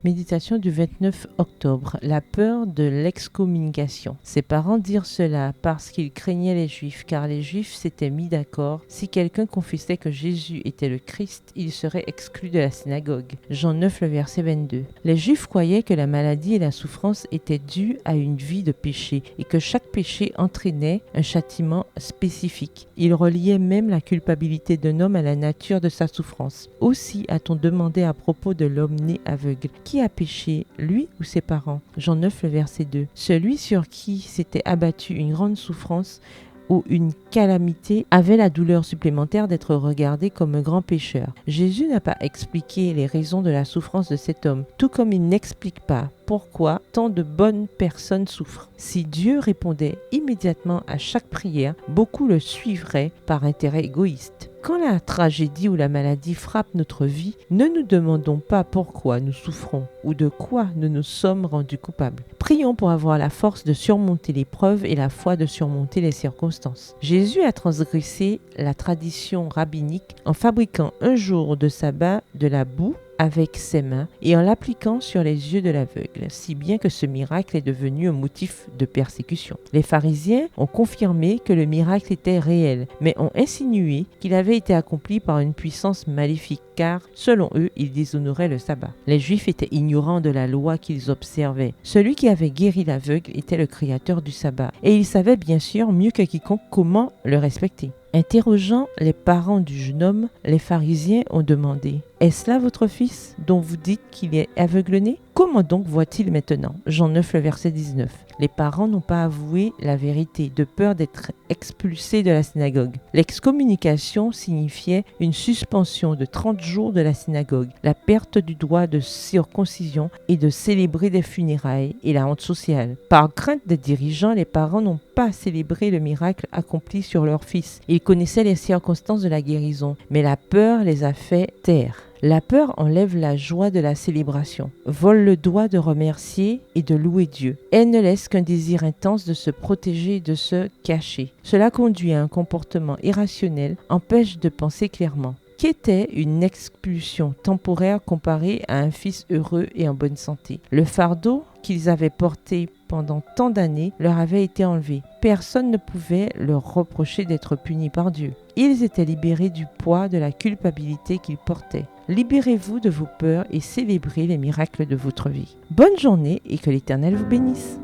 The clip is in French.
Méditation du 29 octobre. La peur de l'excommunication. Ses parents dirent cela parce qu'ils craignaient les Juifs, car les Juifs s'étaient mis d'accord. Si quelqu'un confessait que Jésus était le Christ, il serait exclu de la synagogue. Jean 9, le verset 22. Les Juifs croyaient que la maladie et la souffrance étaient dues à une vie de péché et que chaque péché entraînait un châtiment spécifique. Ils reliaient même la culpabilité d'un homme à la nature de sa souffrance. Aussi a-t-on demandé à propos de l'homme né aveugle: qui a péché, lui ou ses parents? Jean 9, le verset 2. Celui sur qui s'était abattue une grande souffrance ou une calamité avait la douleur supplémentaire d'être regardé comme un grand pécheur. Jésus n'a pas expliqué les raisons de la souffrance de cet homme, tout comme il n'explique pas pourquoi tant de bonnes personnes souffrent. Si Dieu répondait immédiatement à chaque prière, beaucoup le suivraient par intérêt égoïste. Quand la tragédie ou la maladie frappe notre vie, ne nous demandons pas pourquoi nous souffrons ou de quoi nous nous sommes rendus coupables. Prions pour avoir la force de surmonter l'épreuve et la foi de surmonter les circonstances. Jésus a transgressé la tradition rabbinique en fabriquant un jour de sabbat de la boue avec ses mains et en l'appliquant sur les yeux de l'aveugle, si bien que ce miracle est devenu un motif de persécution. Les pharisiens ont confirmé que le miracle était réel, mais ont insinué qu'il avait été accompli par une puissance maléfique, car, selon eux, il déshonorait le sabbat. Les Juifs étaient ignorants de la loi qu'ils observaient. Celui qui avait guéri l'aveugle était le créateur du sabbat, et il savait bien sûr mieux que quiconque comment le respecter. Interrogeant les parents du jeune homme, les pharisiens ont demandé: « Est-ce là votre fils dont vous dites qu'il est aveugle-né? Comment donc voit-il maintenant ?» Jean 9, le verset 19. Les parents n'ont pas avoué la vérité de peur d'être expulsés de la synagogue. L'excommunication signifiait une suspension de 30 jours de la synagogue, la perte du droit de circoncision et de célébrer des funérailles et la honte sociale. Par crainte des dirigeants, les parents n'ont pas célébré le miracle accompli sur leur fils. Ils connaissaient les circonstances de la guérison, mais la peur les a fait taire. La peur enlève la joie de la célébration, vole le droit de remercier et de louer Dieu. Elle ne laisse qu'un désir intense de se protéger et de se cacher. Cela conduit à un comportement irrationnel, empêche de penser clairement. Qu'était une expulsion temporaire comparée à un fils heureux et en bonne santé? Le fardeau qu'ils avaient porté pendant tant d'années leur avait été enlevé. Personne ne pouvait leur reprocher d'être punis par Dieu. Ils étaient libérés du poids de la culpabilité qu'ils portaient. Libérez-vous de vos peurs et célébrez les miracles de votre vie. Bonne journée et que l'Éternel vous bénisse.